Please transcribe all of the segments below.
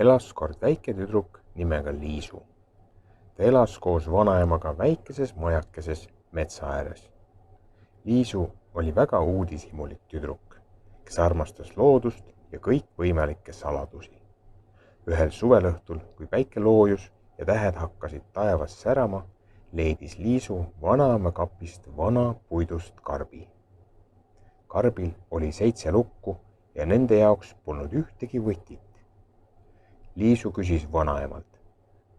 Elas kord väike tüdruk nimega Liisu. Ta elas koos vanaemaga väikeses majakeses metsa ääres. Liisu oli väga uudishimulik tüdruk, kes armastas loodust ja kõikvõimalikke saladusi. Ühel suvelõhtul, kui päike loojus ja tähed hakkasid taevas särama, leidis Liisu vanaema kapist vana puidust karbi. Karbil oli 7 lukku ja nende jaoks polnud ühtegi võtit. Liisu küsis vanaemalt: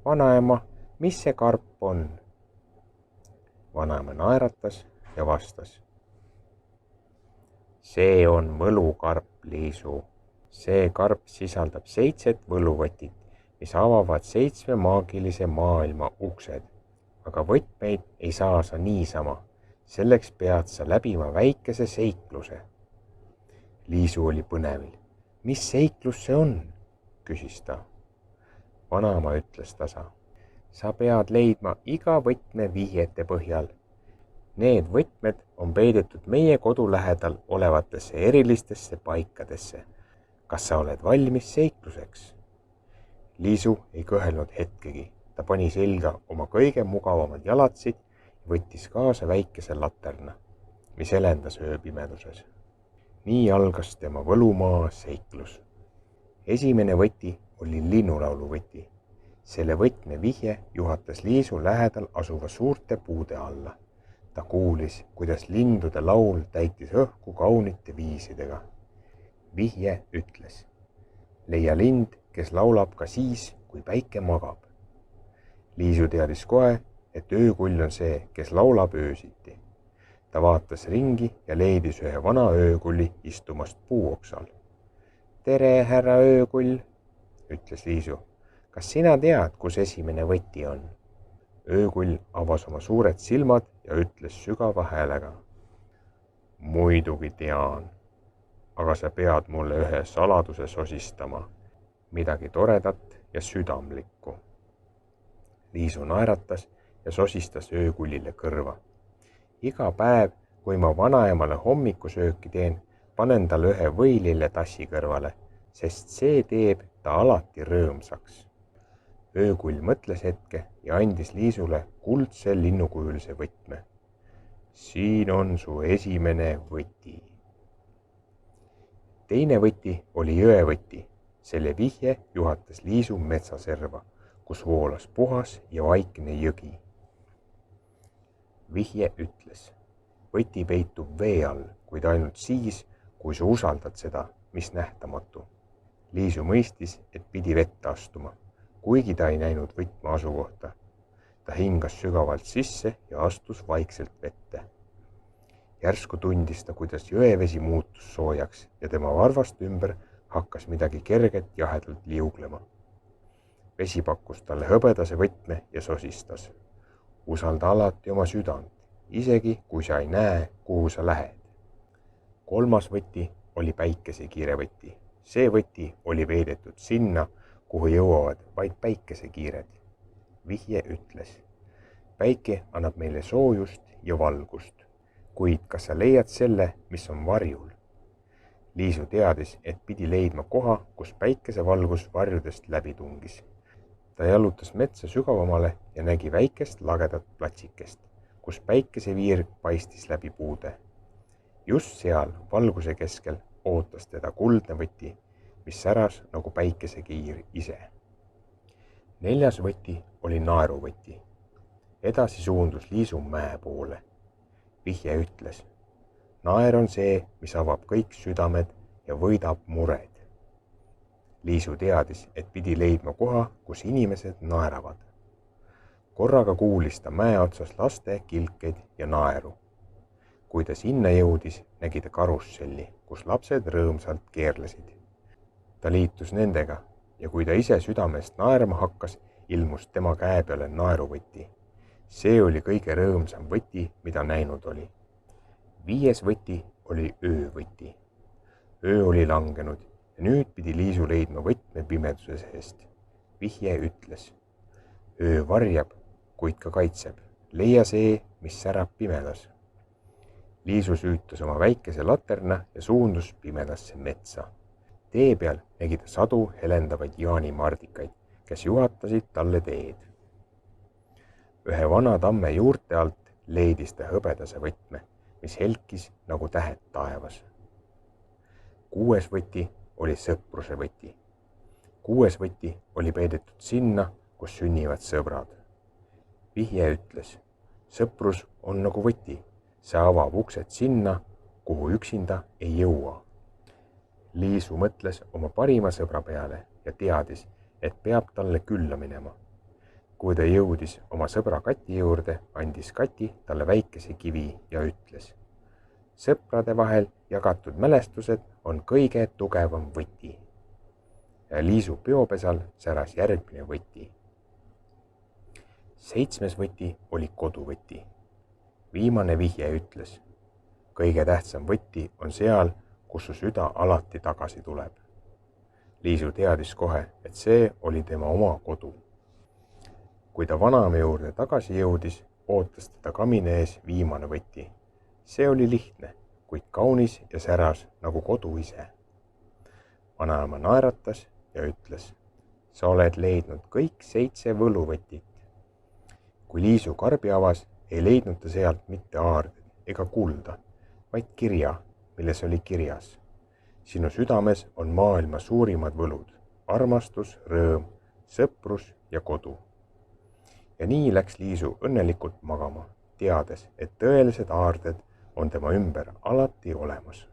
"Vanaema, mis see karp on?" Vanaema naeratas ja vastas: "See on võlukarp, Liisu. See karp sisaldab 7 võluvõtit, mis avavad 7 maagilise maailma uksed. Aga võtmeid ei saa sa niisama, selleks pead sa läbima väikese seikluse." Liisu oli põnevil. "Mis seiklus see on?" küsis ta. Vanaema ütles tasa: "Sa pead leidma iga võtme vihjete põhjal. Need võtmed on peidetud meie kodu lähedal olevatesse erilistesse paikadesse. Kas sa oled valmis seikluseks?" Liisu ei kõhelnud hetkegi. Ta pani selga oma kõige mugavamad jalatsid ja võttis kaasa väikese laterna, mis helendas ööpimeduses. Nii algas tema võlumaa seiklus. Esimene võti oli linnulaulu võti. Selle võtme vihje juhatas Liisu lähedal asuva suurte puude alla. Ta kuulis, kuidas lindude laul täitis õhku kaunite viisidega. Vihje ütles: "Leia lind, kes laulab ka siis, kui päike magab." Liisu teadis kohe, et öökull on see, kes laulab öösiti. Ta vaatas ringi ja leidis ühe vana öökulli istumast puuoksal. "Tere, härra öökull," ütles Liisu. "Kas sina tead, kus esimene võti on?" Öökull avas oma suured silmad ja ütles sügava häälega: "Muidugi tean, aga sa pead mulle ühe saladuse sosistama, midagi toredat ja südamlikku." Liisu naeratas ja sosistas öökullile kõrva. "Iga päev, kui ma vanaemale hommikusööki teen, panen talle ühe võililletassi kõrvale, sest see teeb ta alati rõõmsaks." Öökull mõtles hetke ja andis Liisule kuldse linnukujulise võtme. "Siin on su esimene võti." Teine võti oli jõevõti. Selle vihje juhatas Liisu metsaserva, kus voolas puhas ja vaikne jõgi. Vihje ütles: "Võti peitub vee all, kuid ainult siis, kui sa usaldad seda, mis nähtamatu." Liisu mõistis, et pidi vette astuma, kuigi ta ei näinud võtme asukohta. Ta hingas sügavalt sisse ja astus vaikselt vette. Järsku tundis ta, kuidas jõevesi muutus soojaks ja tema varvast ümber hakkas midagi kerget jahedalt liuglema. Vesi pakkus talle hõbedase võtme ja sosistas: "Usalda alati oma südant, isegi kui sa ei näe, kuhu sa lähed." Kolmas võti oli päikesekiire võti. See võti oli peidetud sinna, kuhu jõuavad vaid päikesekiired. Vihje ütles: "Päike annab meile soojust ja valgust, kuid kas sa leiad selle, mis on varjul?" Liisu teadis, et pidi leidma koha, kus päikesevalgus varjudest läbi tungis. Ta jalutas metsa sügavamale ja nägi väikest lagedat platsikest, kus päikeseviir paistis läbi puude. Just seal valguse keskel ootas teda kuldne võti, mis säras nagu päikesekiir ise. Neljas võti oli naeruvõti. Edasi suundus Liisu mäe poole. Vihje ütles: "Naer on see, mis avab kõik südamed ja võidab mured." Liisu teadis, et pidi leidma koha, kus inimesed naeravad. Korraga kuulis ta mäe otsas laste kilkeid ja naeru. Kui ta sinna jõudis, nägi ta karusselli, kus lapsed rõõmsalt keerlesid. Ta liitus nendega ja kui ta ise südamest naerma hakkas, ilmus tema käe peale naeruvõti. See oli kõige rõõmsam võti, mida näinud oli. Viies võti oli öövõti. Öö oli langenud ja nüüd pidi Liisu leidma võtme pimeduse seest. Vihje ütles: "Öö varjab, kuid ka kaitseb. Leia see, mis särab pimedas." Liisu süütas oma väikese laterna ja suundus pimedasse metsa. tee peal nägi ta sadu helendavaid jaanimardikaid, kes juhatasid talle teed. Ühe vana tamme juurte alt leidis ta hõbedase võtme, mis helkis nagu tähed taevas. 6. võti oli sõpruse võti. 6. võti oli peidetud sinna, kus sünnivad sõbrad. Vihje ütles, sõprus on nagu võti, see avab uksed sinna, kuhu üksinda ei jõua. Liisu mõtles oma parima sõbra peale ja teadis, et peab talle külla minema. Kui ta jõudis oma sõbra Kati juurde, andis Kati talle väikese kivi ja ütles, sõprade vahel jagatud mälestused on kõige tugevam võti. Ja Liisu peopesal säras järgmine võti. 7. võti oli koduvõti. Viimane vihje ütles, kõige tähtsam võti on seal, kus su süda alati tagasi tuleb. Liisu teadis kohe, et see oli tema oma kodu. Kui ta vanaema juurde tagasi jõudis, ootas teda kamina ees viimane võti. See oli lihtne, kuid kaunis ja säras nagu kodu ise. Vanaema naeratas ja ütles, sa oled leidnud kõik 7 võluvõtit. Kui Liisu karbi avas, ei leidnud ta sealt mitte aarded ega kulda, vaid kirja, milles oli kirjas. Sinu südames on maailma suurimad võlud, armastus, rõõm, sõprus ja kodu. Ja nii läks Liisu õnnelikult magama, teades, et tõelised aarded on tema ümber alati olemas.